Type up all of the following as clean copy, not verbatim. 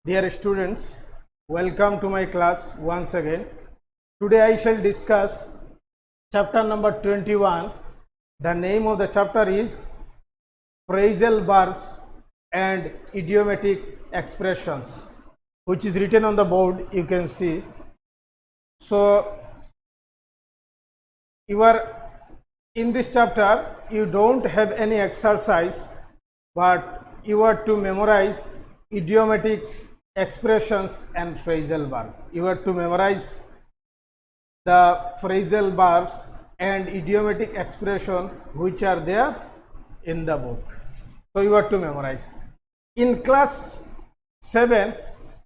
Dear students, welcome to my class once again. Today I shall discuss chapter number 21. The name of the chapter is Phrasal verbs and idiomatic expressions, which is written on the board, you can see. So, in this chapter, you don't have any exercise, but you are to memorize idiomatic expressions and phrasal verb. You are to memorize the phrasal verbs and idiomatic expression which are there in the book. So you are to memorize. In class 7,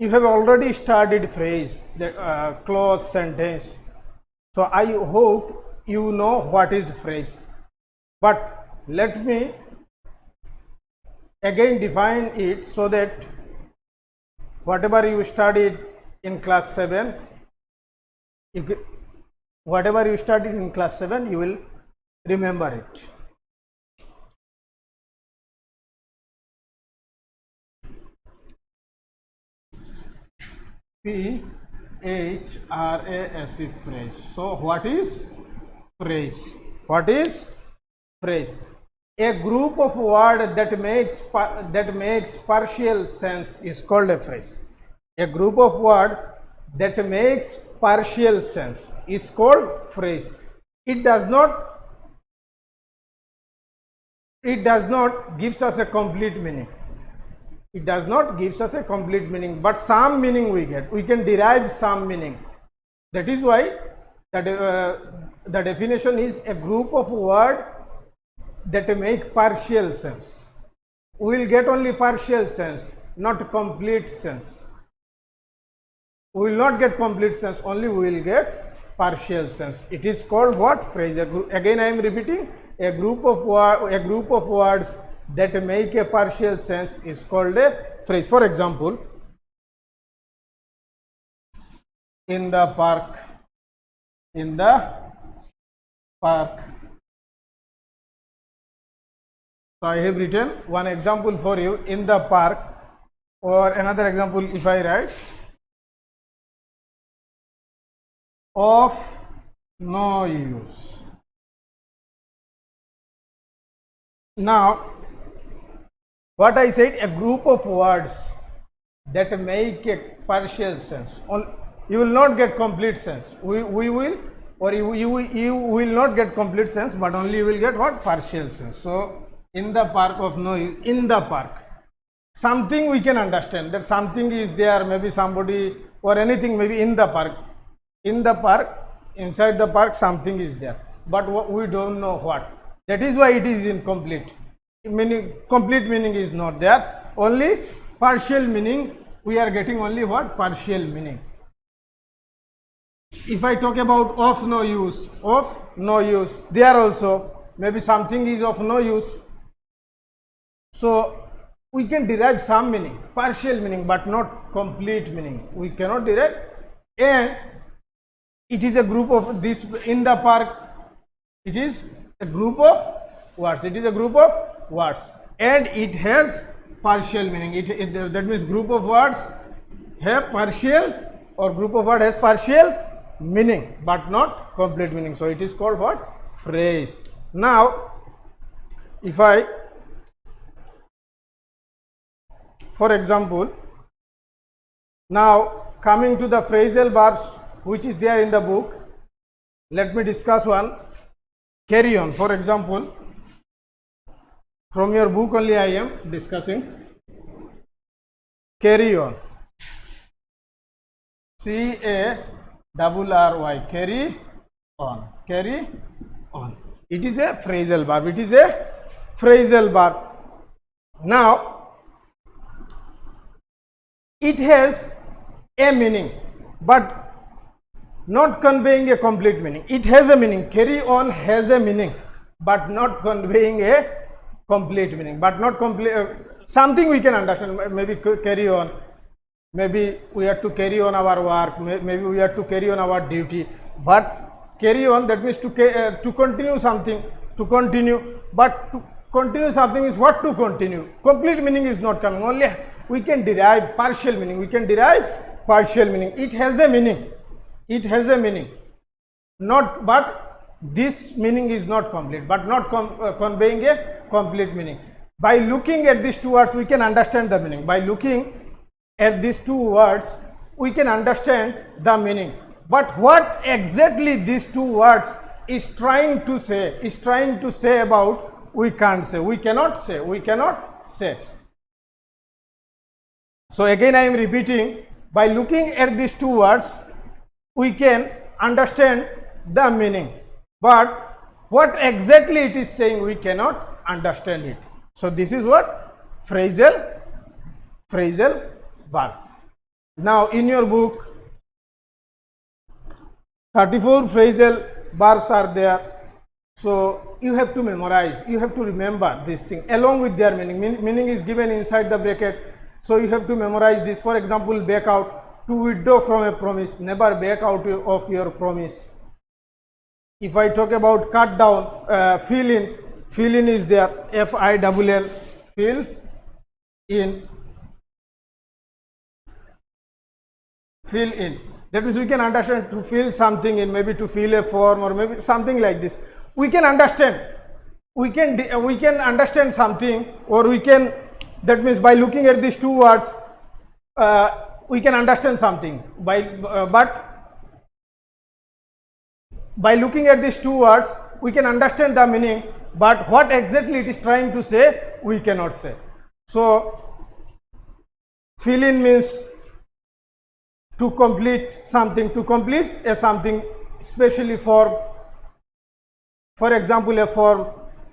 you have already studied phrase, the clause, sentence. So I hope you know what is phrase. But let me again define it so that whatever you studied in class 7, you will remember it. P-H-R-A-S-E, phrase. So what is phrase? What is phrase? A group of words that makes partial sense is called a phrase. A group of words that makes partial sense is called phrase. It does not gives us a complete meaning. It does not gives us a complete meaning, but some meaning we get. We can derive some meaning. That is why the definition is a group of words that make partial sense. We will get only partial sense, not complete sense. We will not get complete sense, only we will get partial sense. It is called what? Phrase. Again I am repeating, a group of words that make a partial sense is called a phrase. For example, in the park. So I have written one example for you, in the park, or another example if I write, of no use. Now, what I said, a group of words that make a partial sense. You will not get complete sense. You will not get complete sense, but only you will get what? Partial sense. So, in the park of no use, in the park, something we can understand, that something is there, maybe somebody or anything, maybe in the park. In the park, inside the park, something is there, but we don't know what. That is why it is incomplete. Complete meaning is not there. Only partial meaning, we are getting only what? Partial meaning. If I talk about of no use, there also maybe something is of no use. So we can derive some meaning, partial meaning, but not complete meaning. We cannot derive. And it is a group of this, in the park, it is a group of words. It is a group of words, and it has partial meaning. That means group of words have partial, or group of words has partial meaning, but not complete meaning. So it is called what? Phrase. Now, if I, for example, now coming to the phrasal verbs which is there in the book, let me discuss one. Carry on. For example, from your book only I am discussing. Carry on. C-A-R-R-Y. Carry on. Carry on. It is a phrasal verb. It is a phrasal verb. Now, it has a meaning, but not conveying a complete meaning. It has a meaning. Carry on has a meaning, but not conveying a complete meaning. But not complete. Something we can understand. Maybe carry on. Maybe we have to carry on our work. Maybe we have to carry on our duty. But carry on, that means to continue something. To continue. But to continue something is what to continue. Complete meaning is not coming. Only we can derive partial meaning. We can derive partial meaning. It has a meaning. It has a meaning. Not, but this meaning is not complete, but not conveying a complete meaning. By looking at these two words, we can understand the meaning. By looking at these two words, we can understand the meaning. But what exactly these two words is trying to say about, we can't say, we cannot say, we cannot say. So again I am repeating, by looking at these two words, we can understand the meaning, but what exactly it is saying, we cannot understand it. So this is what phrasal verb. Now in your book 34 phrasal verbs are there, so you have to memorize, you have to remember this thing along with their meaning. Meaning is given inside the bracket, so you have to memorize this. For example, back out, to withdraw from a promise, never back out of your promise. If I talk about cut down, fill in is there, F-I-L-L, fill in. Fill in. That means we can understand to fill something in, maybe to fill a form or maybe something like this. We can understand. We can understand something, or we can, that means by looking at these two words, we can understand something. But by looking at these two words, we can understand the meaning, but what exactly it is trying to say, we cannot say. So fill in means to complete something, to complete a something, especially for example a form.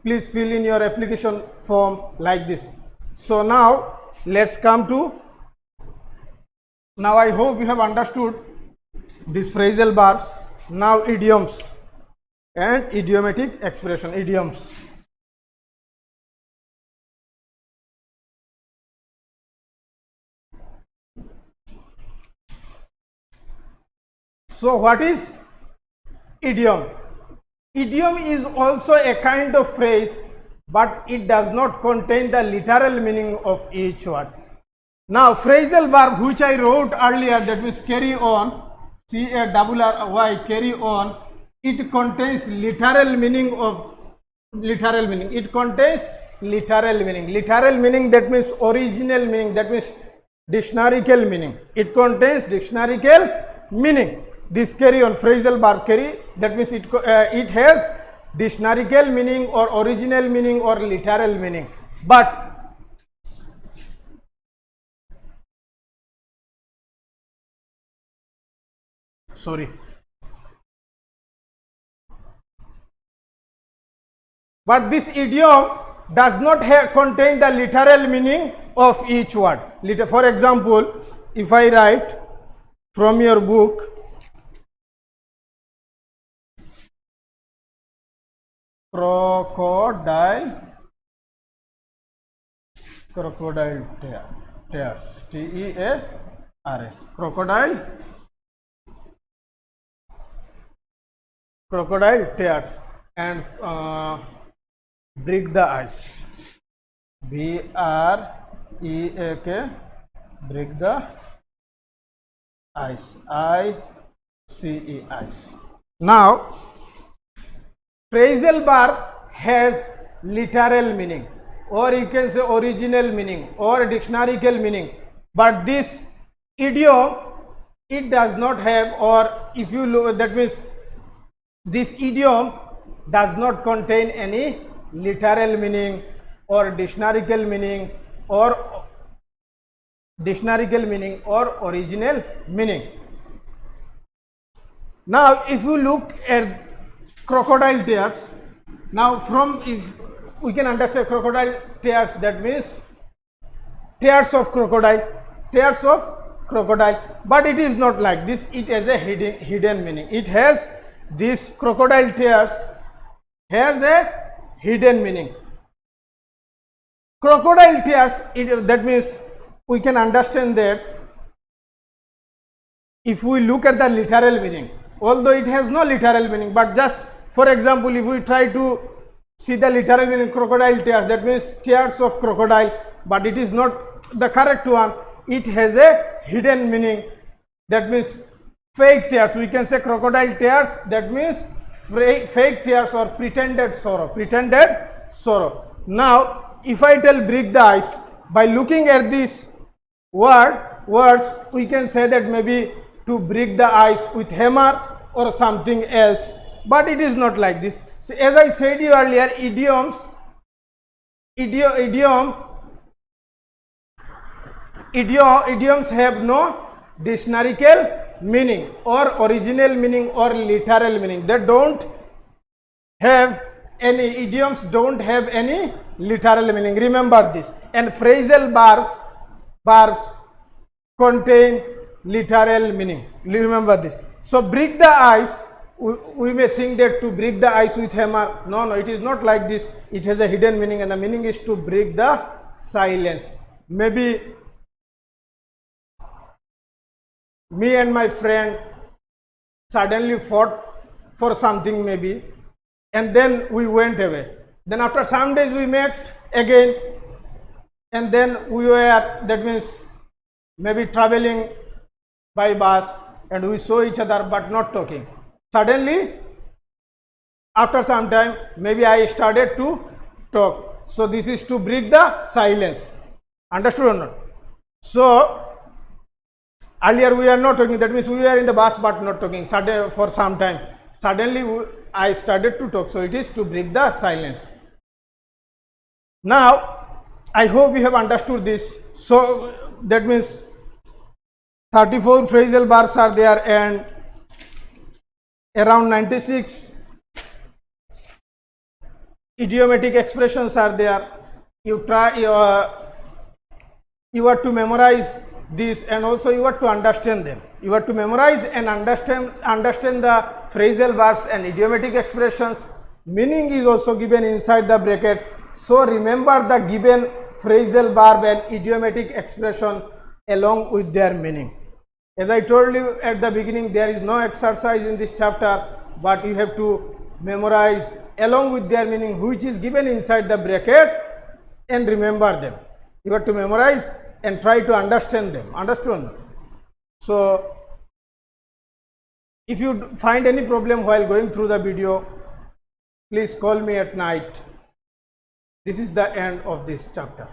Please fill in your application form like this. So now let's come to, now I hope you have understood these phrasal verbs. Now idioms and idiomatic expression. Idioms. So what is idiom? Idiom is also a kind of phrase, but it does not contain the literal meaning of each word. Now phrasal verb which I wrote earlier, that means carry on, C-A-R-R-Y, carry on, it contains literal meaning of, literal meaning. It contains literal meaning. Literal meaning, that means original meaning, that means dictionarical meaning. It contains dictionarical meaning. This carry on, phrasal verb carry, that means it has dictionarical meaning or original meaning or literal meaning. But but this idiom does not contain the literal meaning of each word. For example, if I write from your book, crocodile tears, T-E-A-R-S, crocodile tears and break the ice, B-R-E-A-K, break the ice, I-C-E, ice. Now phrasal verb has literal meaning, or you can say original meaning or dictionarical meaning, but this idiom, it does not have, or if you look, that means this idiom does not contain any literal meaning or dictionarical meaning or original meaning. Now if you look at crocodile tears, now if we can understand crocodile tears, that means tears of crocodile, but it is not like this. It has a hidden meaning. It has, this crocodile tears has a hidden meaning. Crocodile tears, that means we can understand that if we look at the literal meaning, although it has no literal meaning, but just for example, if we try to See the literal meaning crocodile tears, that means tears of crocodile, but it is not the correct one. It has a hidden meaning, that means fake tears. We can say crocodile tears, that means fake tears or pretended sorrow, pretended sorrow. Now if I tell break the ice, by looking at this words we can say that maybe to break the ice with hammer or something else, but it is not like this. So as I said you earlier, idioms have no dictionary meaning or original meaning or literal meaning. They don't have any, idioms don't have any literal meaning. Remember this. And phrasal verbs contain literal meaning. Remember this. So break the ice, we may think that to break the ice with hammer. No, it is not like this. It has a hidden meaning, and the meaning is to break the silence. Maybe me and my friend suddenly fought for something maybe, and then we went away. Then after some days we met again, and then we were, that means maybe traveling by bus, and we saw each other but not talking. Suddenly after some time maybe I started to talk. So this is to break the silence. Understood or not? So earlier we are not talking, that means we were in the bus but not talking for some time. Suddenly I started to talk, so it is to break the silence. Now I hope you have understood this. So that means 34 phrasal verbs are there and around 96 idiomatic expressions are there. You are to memorize this, and also you are to understand them. You are to memorize and understand the phrasal verbs and idiomatic expressions. Meaning is also given inside the bracket. So remember the given phrasal verb and idiomatic expression along with their meaning. As I told you at the beginning, there is no exercise in this chapter, but you have to memorize along with their meaning, which is given inside the bracket, and remember them. You have to memorize and try to understand them. Understood? So if you find any problem while going through the video, please call me at night. This is the end of this chapter.